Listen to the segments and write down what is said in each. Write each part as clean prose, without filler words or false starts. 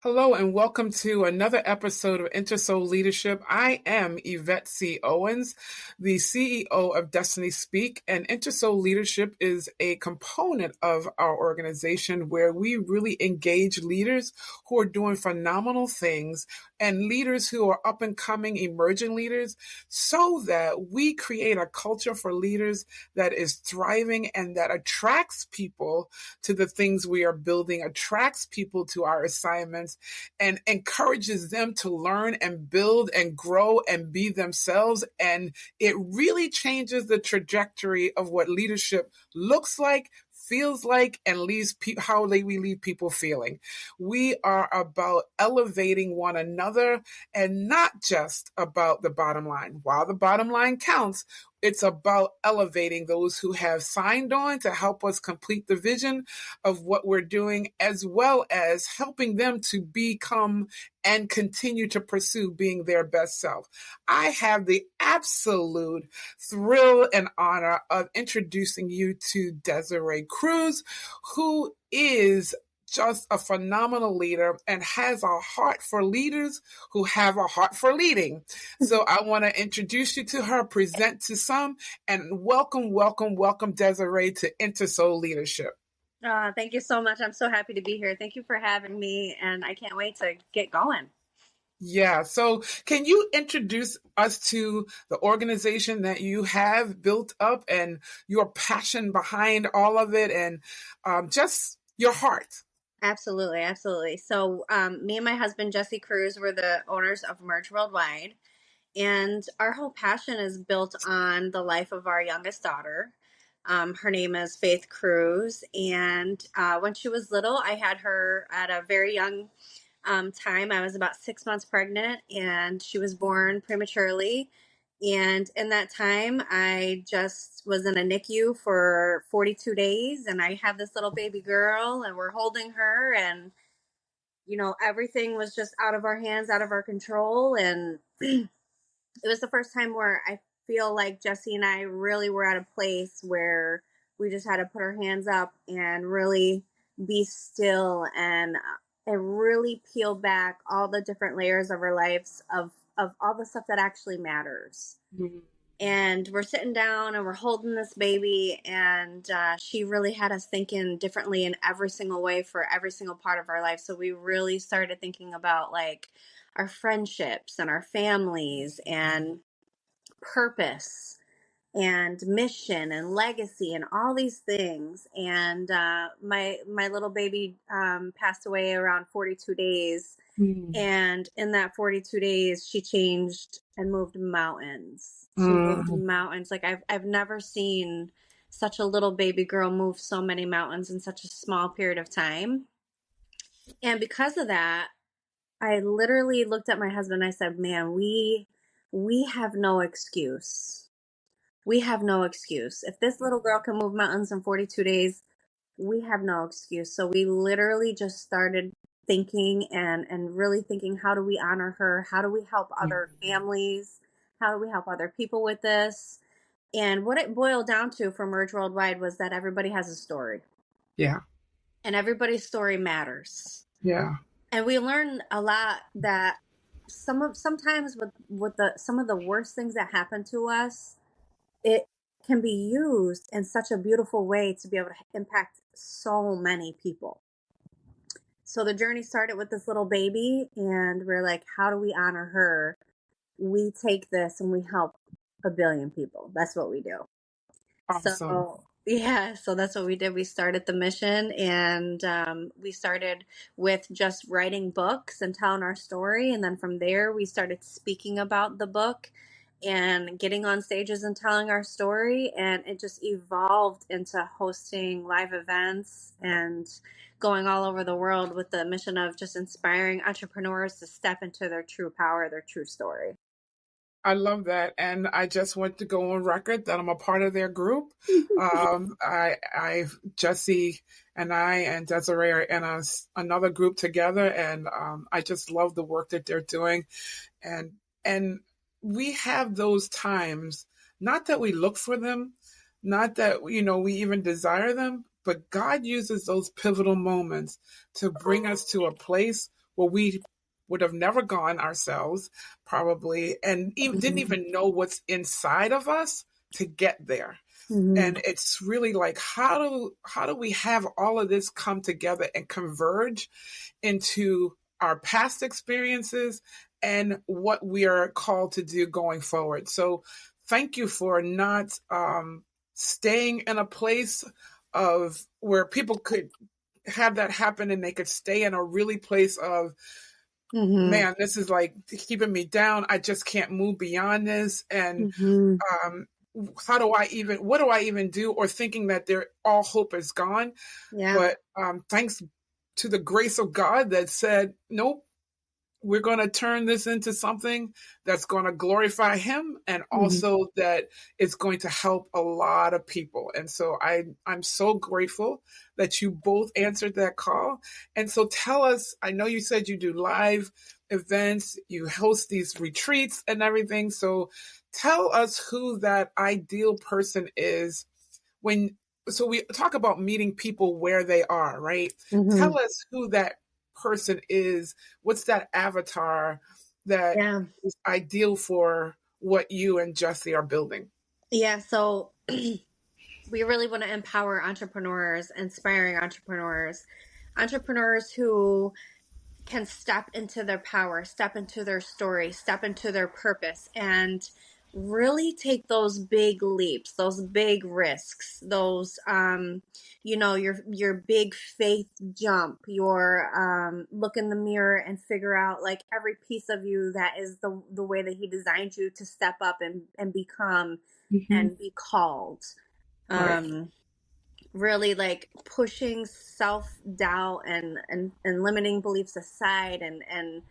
Hello and welcome to another episode of InterSoul Leadership. I am Yvette C. Owens, the CEO of Destiny Speak, and InterSoul Leadership is a component of our organization where we really engage leaders who are doing phenomenal things and leaders who are up and coming emerging leaders so that we create a culture for leaders that is thriving and that attracts people to the things we are building, attracts people to our assignments, and encourages them to learn and build and grow and be themselves. And it really changes the trajectory of what leadership looks like, feels like, and leaves how we leave people feeling. We are about elevating one another and not just about the bottom line. While the bottom line counts, it's about elevating those who have signed on to help us complete the vision of what we're doing, as well as helping them to become and continue to pursue being their best self. I have the absolute thrill and honor of introducing you to Desiree Cruz, who is just a phenomenal leader and has a heart for leaders who have a heart for leading. So I want to introduce you to her, present to some, and welcome Desiree to InterSoul Leadership. Thank you so much. I'm so happy to be here. Thank you for having me, and I can't wait to get going. Yeah. So can you introduce us to the organization that you have built up and your passion behind all of it and just your heart? Absolutely. So me and my husband, Jesse Cruz, we're the owners of Merge Worldwide. And our whole passion is built on the life of our youngest daughter. Her name is Faith Cruz. And when she was little, I had her at a very young time. I was about 6 months pregnant, and she was born prematurely. And in that time, I just was in a NICU for 42 days, and I have this little baby girl, and we're holding her, and everything was just out of our hands, out of our control. And it was the first time where I feel like Jesse and I really were at a place where we just had to put our hands up and really be still and really peel back all the different layers of our lives of all the stuff that actually matters. Mm-hmm. And we're sitting down and we're holding this baby, and she really had us thinking differently in every single way for every single part of our life. So we really started thinking about like our friendships and our families and purpose and mission and legacy and all these things. And my little baby passed away around 42 days. Mm. And in that 42 days, she changed and moved mountains. She moved mountains. Like I've never seen such a little baby girl move so many mountains in such a small period of time. And because of that, I literally looked at my husband and I said, man, we have no excuse. We have no excuse. If this little girl can move mountains in 42 days, we have no excuse. So we literally just started thinking and really thinking, how do we honor her? How do we help other families? How do we help other people with this? And what it boiled down to for Merge Worldwide was that everybody has a story. Yeah. And everybody's story matters. Yeah. And we learned a lot that sometimes with some of the worst things that happen to us, it can be used in such a beautiful way to be able to impact so many people. So the journey started with this little baby, and we're like, how do we honor her? We take this and we help 1 billion people. That's what we do. Awesome. So that's what we did. We started the mission, and we started with just writing books and telling our story. And then from there, we started speaking about the book and getting on stages and telling our story. And it just evolved into hosting live events and going all over the world with the mission of just inspiring entrepreneurs to step into their true power, their true story. I love that. And I just want to go on record that I'm a part of their group. Jesse and I and Desiree are in another group together. And I just love the work that they're doing. And we have those times, not that we look for them, not that, we even desire them, but God uses those pivotal moments to bring us to a place where we would have never gone ourselves, probably, and didn't even know what's inside of us to get there. And it's really like, how do we have all of this come together and converge into our past experiences and what we are called to do going forward? So thank you for not staying in a place of where people could have that happen, and they could stay in a really place of, man, this is like keeping me down. I just can't move beyond this. And what do I even do? Or thinking that all hope is gone. Yeah. But thanks to the grace of God that said, nope, we're going to turn this into something that's going to glorify him, and also that it's going to help a lot of people. And so I'm so grateful that you both answered that call. And so tell us, I know you said you do live events, you host these retreats and everything. So tell us who that ideal person is so we talk about meeting people where they are, right? Tell us who that person is. What's that avatar that is ideal for what you and Jessie are building? Yeah, so we really want to empower entrepreneurs, inspiring entrepreneurs who can step into their power, step into their story, step into their purpose, and really take those big leaps, those big risks, those your big faith jump, your look in the mirror and figure out like every piece of you that is the way that he designed you to step up and become and be called. Right. Really like pushing self-doubt and limiting beliefs aside, and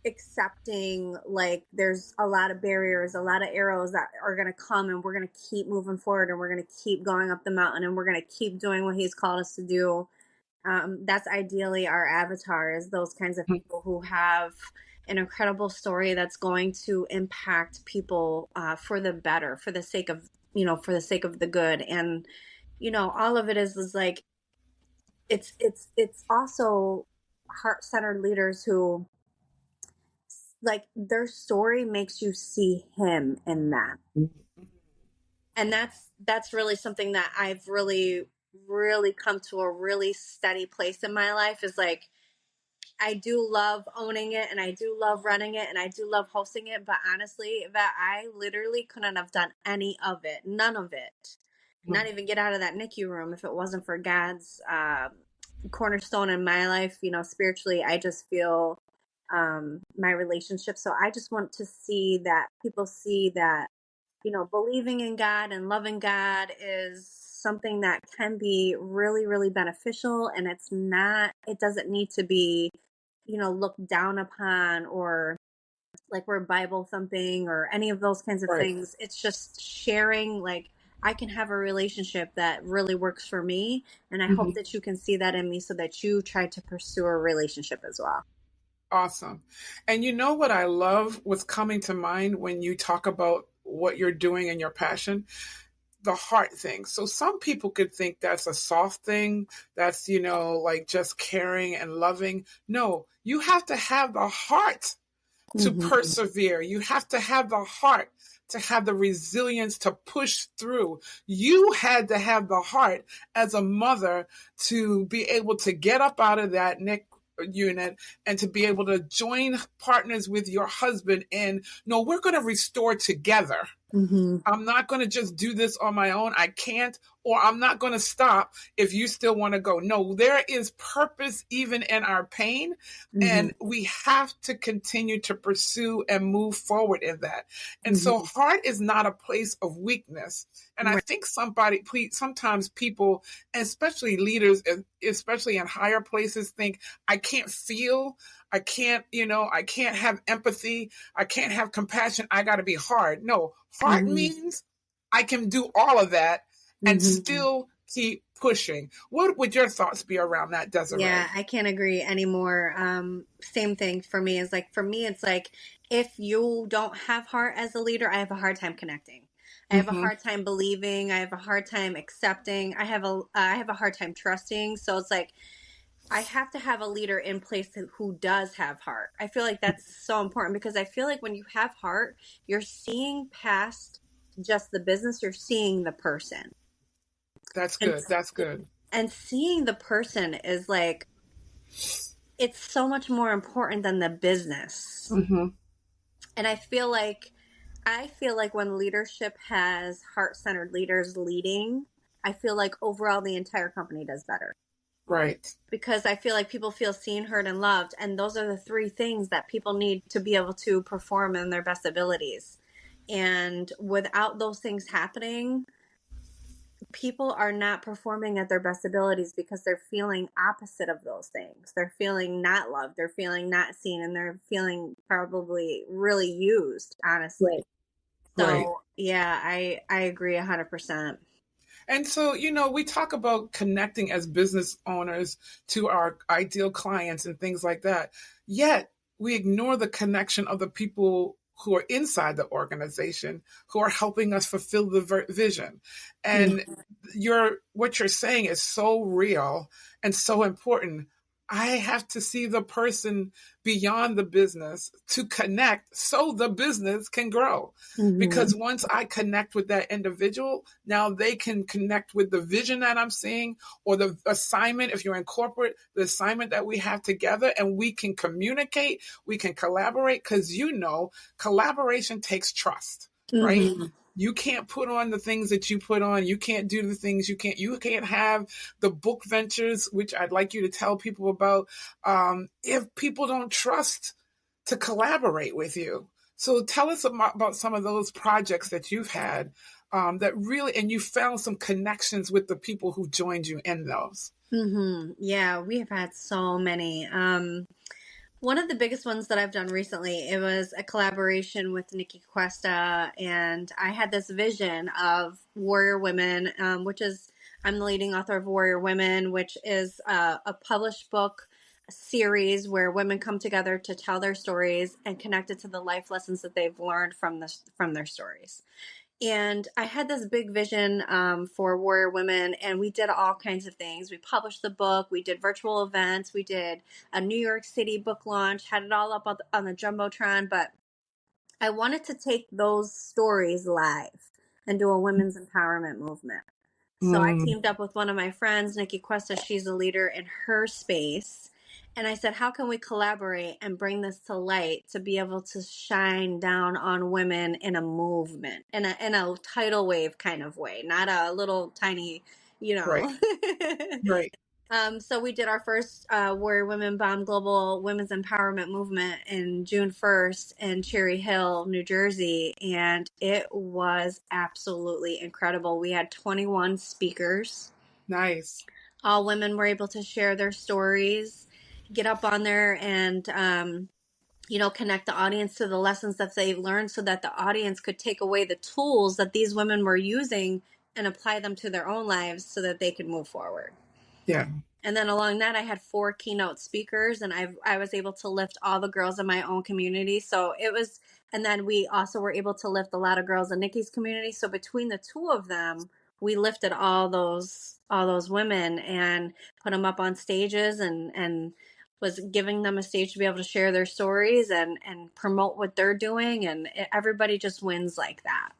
accepting like there's a lot of barriers, a lot of arrows that are going to come, and we're going to keep moving forward, and we're going to keep going up the mountain, and we're going to keep doing what he's called us to do. That's ideally our avatar, is those kinds of people who have an incredible story that's going to impact people for the better, for the sake of the good. And all of it is like it's also heart-centered leaders who, like, their story makes you see him in that. And that's really something that I've really come to a really steady place in my life, is like, I do love owning it, and I do love running it, and I do love hosting it, but honestly, that I literally couldn't have done any of it, none of it, not even get out of that NICU room if it wasn't for God's cornerstone in my life. Spiritually, I just feel my relationship. So I just want to see that people see that, believing in God and loving God is something that can be really, really beneficial. And it doesn't need to be, looked down upon, or like we're Bible thumping or any of those kinds of things. It's just sharing, like, I can have a relationship that really works for me. And I hope that you can see that in me, so that you try to pursue a relationship as well. Awesome. And you know what I love, what's coming to mind when you talk about what you're doing and your passion? The heart thing. So some people could think that's a soft thing. That's, like just caring and loving. No, you have to have the heart to persevere. You have to have the heart to have the resilience to push through. You had to have the heart as a mother to be able to get up out of that NIC unit and to be able to join partners with your husband in, no, we're going to restore together. I'm not going to just do this on my own. I can't, or I'm not going to stop if you still want to go. No, there is purpose even in our pain, and we have to continue to pursue and move forward in that. And so heart is not a place of weakness. And I think sometimes people, especially leaders, especially in higher places, think, I can't feel, I can't have empathy, I can't have compassion, I got to be hard. No, heart means I can do all of that and still keep pushing. What would your thoughts be around that, Desiree? Yeah, I can't agree anymore. Same thing for me. Is like, for me, it's like, if you don't have heart as a leader, I have a hard time connecting. I have a hard time believing. I have a hard time accepting. I have a hard time trusting. So it's like, I have to have a leader in place who does have heart. I feel like that's so important because I feel like when you have heart, you're seeing past just the business, you're seeing the person. That's And good. That's good. and seeing the person is like, it's so much more important than the business. Mm-hmm. And I feel like when leadership has heart-centered leaders leading, I feel like overall the entire company does better. Right. Because I feel like people feel seen, heard, and loved. And those are the three things that people need to be able to perform in their best abilities. And without those things happening, people are not performing at their best abilities because they're feeling opposite of those things. They're feeling not loved, they're feeling not seen, and they're feeling probably really used, honestly. Right. Right. So, yeah, I agree 100%. And so, we talk about connecting as business owners to our ideal clients and things like that. Yet we ignore the connection of the people who are inside the organization who are helping us fulfill the vision. And what you're saying is so real and so important. I have to see the person beyond the business to connect so the business can grow. Because once I connect with that individual, now they can connect with the vision that I'm seeing or the assignment. If you're in corporate, the assignment that we have together, and we can communicate, we can collaborate, because collaboration takes trust, right? Mm-hmm. You can't put on the things that you put on. You can't do the things you can't have the book ventures, which I'd like you to tell people about, if people don't trust to collaborate with you. So tell us about some of those projects that you've had, that really, and you found some connections with the people who joined you in those. Yeah, we have had so many. One of the biggest ones that I've done recently, it was a collaboration with Nikki Cuesta, and I had this vision of Warrior Women, I'm the leading author of Warrior Women, which is a published book series where women come together to tell their stories and connect it to the life lessons that they've learned from their stories. And I had this big vision for Warrior Women, and we did all kinds of things. We published the book, we did virtual events, we did a New York City book launch, had it all up on the Jumbotron. But I wanted to take those stories live and do a women's empowerment movement. So I teamed up with one of my friends, Nikki Cuesta. She's a leader in her space. And I said, how can we collaborate and bring this to light to be able to shine down on women in a movement, in a tidal wave kind of way, not a little tiny, you Right. know. Right. So we did our first Warrior Women Bomb Global Women's Empowerment Movement in June 1st in Cherry Hill, New Jersey, and it was absolutely incredible. We had 21 speakers. Nice. All women were able to share their stories, get up on there and, connect the audience to the lessons that they've learned so that the audience could take away the tools that these women were using and apply them to their own lives so that they could move forward. Yeah. And then along that, I had 4 keynote speakers, and I was able to lift all the girls in my own community. So it was, and then we also were able to lift a lot of girls in Nikki's community. So between the two of them, we lifted all those women and put them up on stages and was giving them a stage to be able to share their stories and promote what they're doing. And everybody just wins like that.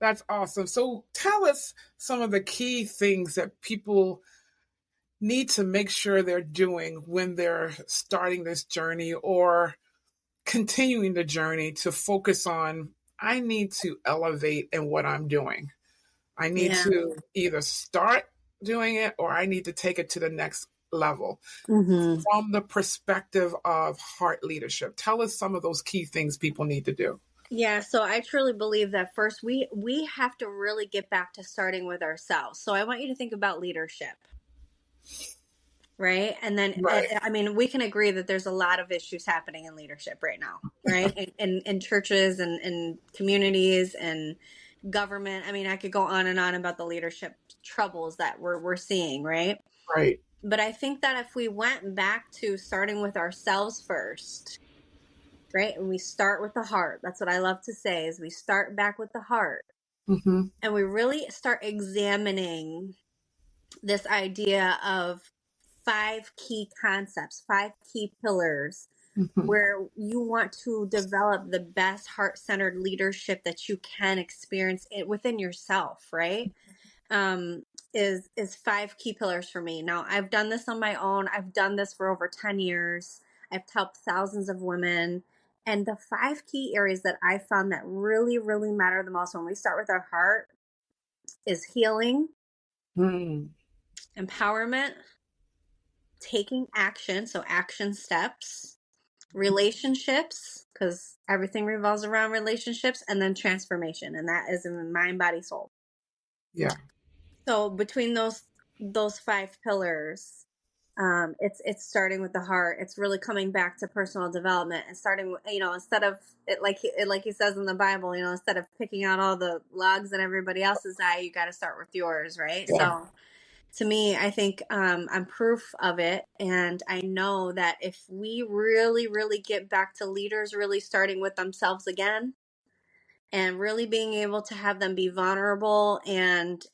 That's awesome. So tell us some of the key things that people need to make sure they're doing when they're starting this journey or continuing the journey to focus on, I need to elevate in what I'm doing. I need to either start doing it or I need to take it to the next level from the perspective of heart leadership. Tell us some of those key things people need to do. Yeah, so I truly believe that first we have to really get back to starting with ourselves. So I want you to think about leadership. Right. And then, Right. I mean, we can agree that there's a lot of issues happening in leadership right now, right? in churches and communities and government. I mean, I could go on and on about the leadership troubles that we're seeing, right? Right. But I think that if we went back to starting with ourselves first, right? And we start with the heart. That's what I love to say is we start back with the heart. And we really start examining this idea of 5 key concepts, 5 key pillars Mm-hmm. where you want to develop the best heart-centered leadership that you can experience within yourself, right? Is 5 key pillars for me. Now, I've done this on my own. I've done this for over 10 years. I've helped thousands of women. And the 5 key areas that I found that really, really matter the most when we start with our heart is healing, empowerment, taking action, so action steps, relationships, because everything revolves around relationships, and then transformation, and that is in mind, body, soul. Yeah. So between those 5 pillars, it's starting with the heart. It's really coming back to personal development and starting, instead of it like he says in the Bible, instead of picking out all the logs in everybody else's eye, you got to start with yours, right? Yeah. So to me, I think I'm proof of it. And I know that if we really, really get back to leaders really starting with themselves again and really being able to have them be vulnerable and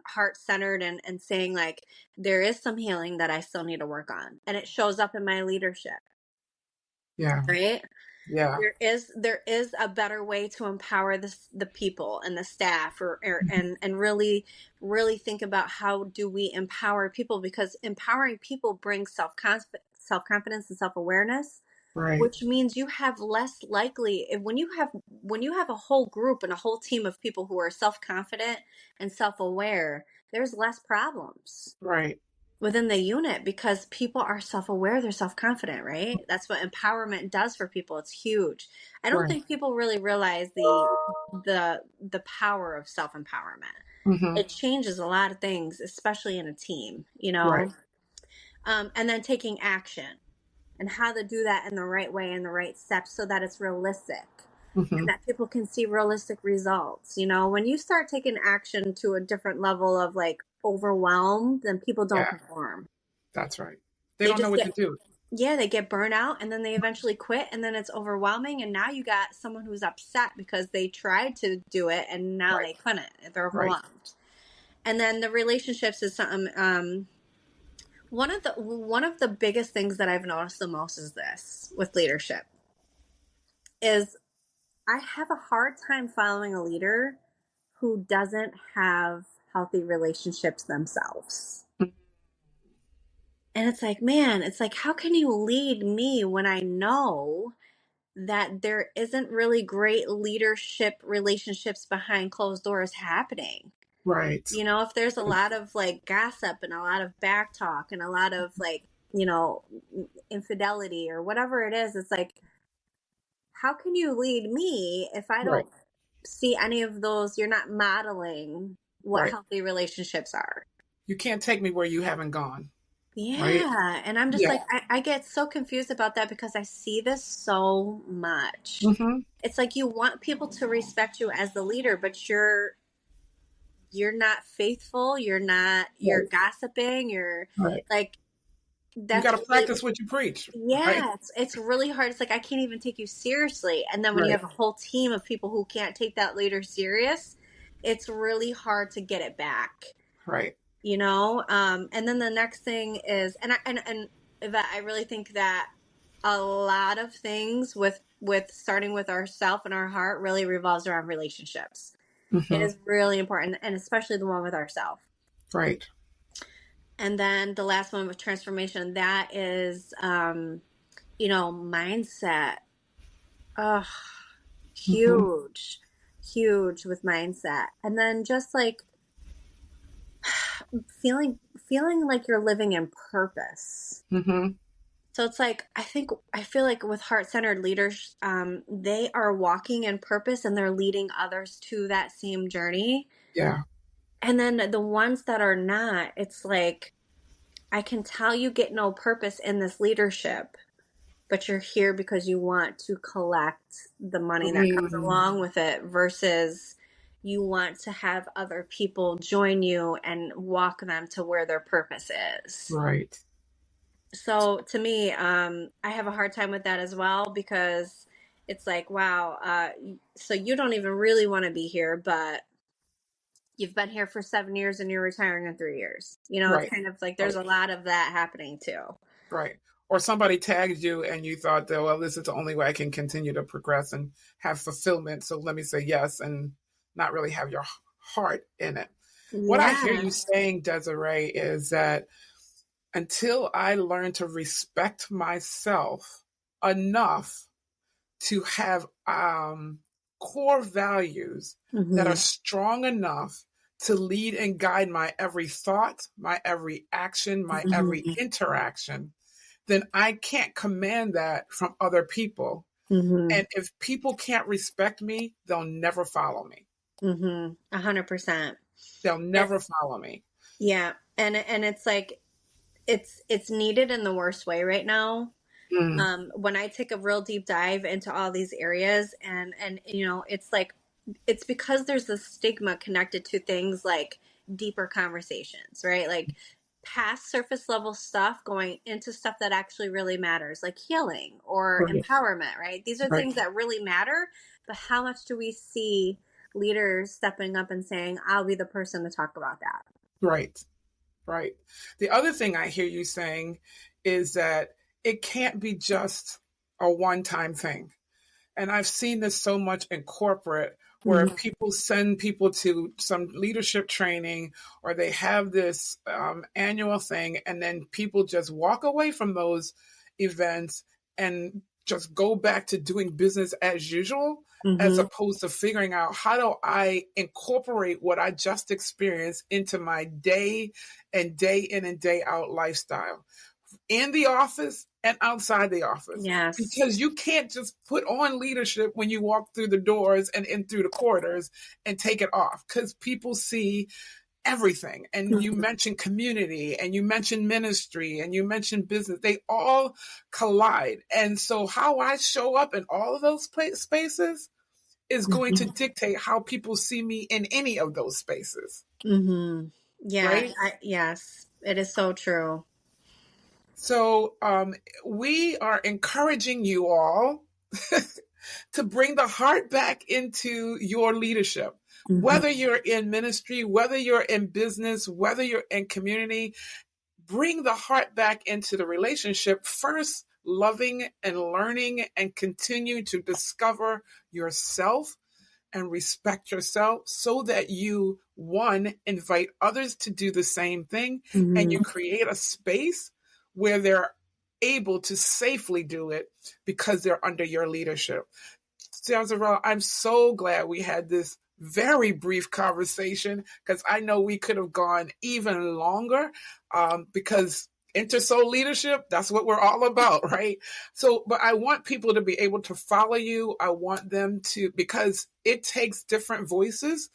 heart-centered and saying like, there is some healing that I still need to work on. And it shows up in my leadership. Yeah. Right? Yeah. There is a better way to empower the people and the staff and really think about how do we empower people, because empowering people brings self-confidence and self-awareness, Right. which means you have less likely when you have a whole group and a whole team of people who are self-confident and self-aware, there's less problems Right. within the unit because people are self-aware, they're self-confident, right? That's what empowerment does for people. It's huge. I don't think people really realize the power of self-empowerment. Mm-hmm. It changes a lot of things, especially in a team, Right. And then taking action and how to do that in the right way and the right steps so that it's realistic. Mm-hmm. And that people can see realistic results. When you start taking action to a different level of like overwhelmed, then people don't perform. That's right. They don't know what to do. Yeah, they get burnt out and then they eventually quit, and then it's overwhelming, and now you got someone who's upset because they tried to do it and now they couldn't. They're overwhelmed. And then the relationships is something one of the biggest things that I've noticed the most is this with leadership is I have a hard time following a leader who doesn't have healthy relationships themselves. And it's like, man, how can you lead me when I know that there isn't really great leadership relationships behind closed doors happening? Right. If there's a lot of like gossip and a lot of back talk and a lot of like, infidelity or whatever it is, it's like, how can you lead me if I don't see any of those? You're not modeling what healthy relationships are. You can't take me where you haven't gone. Yeah. Right? And I'm just like, I get so confused about that because I see this so much. Mm-hmm. It's like you want people to respect you as the leader, but you're not faithful. You're gossiping. You're like, that's you got to practice what you preach. Yeah, right? it's really hard. It's like, I can't even take you seriously. And then when you have a whole team of people who can't take that leader serious, it's really hard to get it back. Right. And then the next thing is, and Yvette, I really think that a lot of things with starting with ourself and our heart really revolves around relationships. Mm-hmm. It is really important, and especially the one with ourselves. Right. And then the last one with transformation, that is, mindset. Huge, huge with mindset. And then just like feeling like you're living in purpose. Mm-hmm. So it's like, I feel like with heart-centered leaders, they are walking in purpose and they're leading others to that same journey. Yeah. And then the ones that are not, it's like, I can tell you get no purpose in this leadership, but you're here because you want to collect the money that comes along with it versus you want to have other people join you and walk them to where their purpose is. Right. So to me, I have a hard time with that as well because it's like, wow, so you don't even really want to be here, but you've been here for 7 years and you're retiring in 3 years. You know, it's Right. kind of like there's Right. a lot of that happening too. Right. Or somebody tagged you and you thought that, well, this is the only way I can continue to progress and have fulfillment. So let me say yes and not really have your heart in it. What I hear you Yes. saying, Desiree, is that until I learn to respect myself enough to have core values that are Mm-hmm. strong enough to lead and guide my every thought, my every action, my every Mm-hmm. interaction, then I can't command that from other people. Mm-hmm. And if people can't respect me, they'll never follow me. Mm-hmm. 100%. They'll never follow me. Yeah. And it's like it's needed in the worst way right now. Mm, When I take a real deep dive into all these areas, and you know, it's like it's because there's this stigma connected to things like deeper conversations, right? Like past surface level stuff going into stuff that actually really matters, like healing or right, empowerment, right? These are right, things that really matter, but how much do we see leaders stepping up and saying, I'll be the person to talk about that? right, right. The other thing I hear you saying is that it can't be just a one time thing. And I've seen this so much in corporate where Mm-hmm. people send people to some leadership training or they have this annual thing, and then people just walk away from those events and just go back to doing business as usual, as Mm-hmm. opposed to figuring out how do I incorporate what I just experienced into my day and day in and day out lifestyle in the office and outside the office, Yes. because you can't just put on leadership when you walk through the doors and in through the corridors and take it off, because people see everything. And you mentioned community and you mentioned ministry and you mentioned business, they all collide. And so how I show up in all of those spaces is going to Mm-hmm. dictate how people see me in any of those spaces, Mm-hmm. Yeah. right? Yes, it is so true. So we are encouraging you all to bring the heart back into your leadership. Mm-hmm. Whether you're in ministry, whether you're in business, whether you're in community, bring the heart back into the relationship. First, loving and learning and continue to discover yourself and respect yourself so that you, one, invite others to do the same thing, and you Mm-hmm. create a space where they're able to safely do it because they're under your leadership. Desiree, I'm so glad we had this very brief conversation, because I know we could have gone even longer, because InterSoul leadership, that's what we're all about, right? So, but I want people to be able to follow you. I want them to, because it takes different voices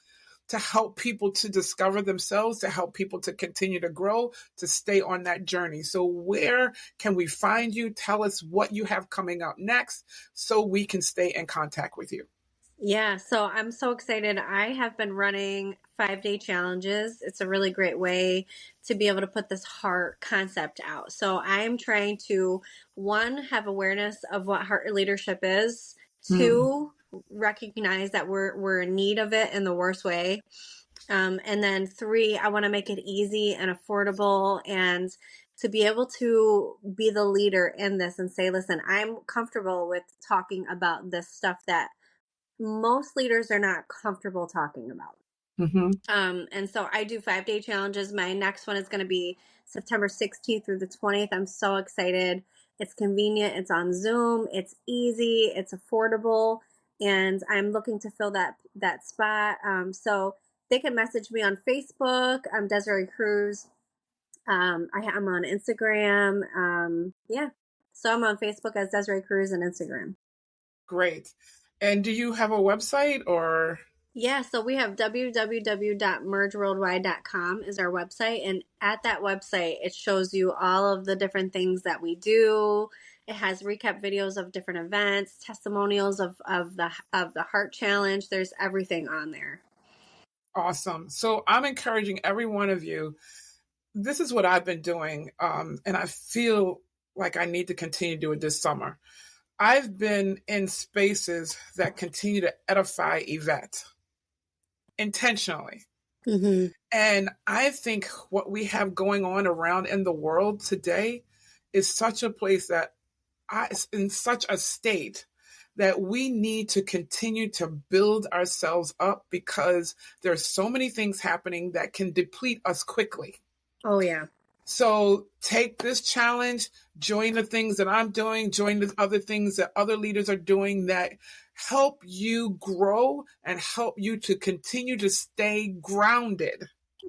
to help people to discover themselves, to help people to continue to grow, to stay on that journey. So where can we find you? Tell us what you have coming up next so we can stay in contact with you. Yeah, so I'm so excited. I have been running 5-day challenges. It's a really great way to be able to put this heart concept out. So I'm trying to, one, have awareness of what heart leadership is, Mm, two, recognize that we're in need of it in the worst way. And then three, I want to make it easy and affordable, and to be able to be the leader in this and say, listen, I'm comfortable with talking about this stuff that most leaders are not comfortable talking about. mm-hmm. And so I do 5-day challenges. My next one is going to be September 16th through the 20th. I'm so excited. It's convenient. It's on Zoom. It's easy. It's affordable. And I'm looking to fill that spot. So they can message me on Facebook. I'm Desiree Cruz. I'm on Instagram. Yeah. So I'm on Facebook as Desiree Cruz and Instagram. Great. And do you have a website or? Yeah, so we have www.mergeworldwide.com is our website, and at that website it shows you all of the different things that we do. It has recap videos of different events, testimonials of the Heart Challenge. There's everything on there. Awesome. So I'm encouraging every one of you. This is what I've been doing, and I feel like I need to continue to do it this summer. I've been in spaces that continue to edify Yvette intentionally. Mm-hmm. And I think what we have going on around in the world today is such a place that in such a state that we need to continue to build ourselves up, because there's so many things happening that can deplete us quickly. Oh, yeah. So take this challenge, join the things that I'm doing, join the other things that other leaders are doing that help you grow and help you to continue to stay grounded.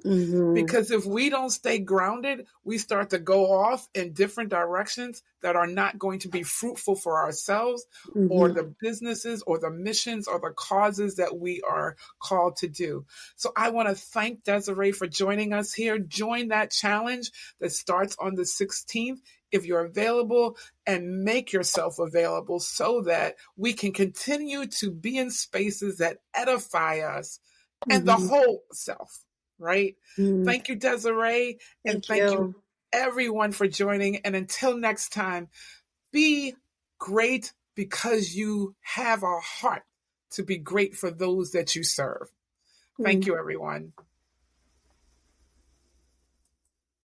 Mm-hmm. Because if we don't stay grounded, we start to go off in different directions that are not going to be fruitful for ourselves or Mm-hmm. the businesses or the missions or the causes that we are called to do. So I want to thank Desiree for joining us here. Join that challenge that starts on the 16th if you're available, and make yourself available so that we can continue to be in spaces that edify us and the Mm-hmm. whole self, right? Mm-hmm. Thank you, Desiree, and Thank thank you you. everyone for joining. And until next time, be great, because you have a heart to be great for those that you serve. Thank Mm. you, everyone.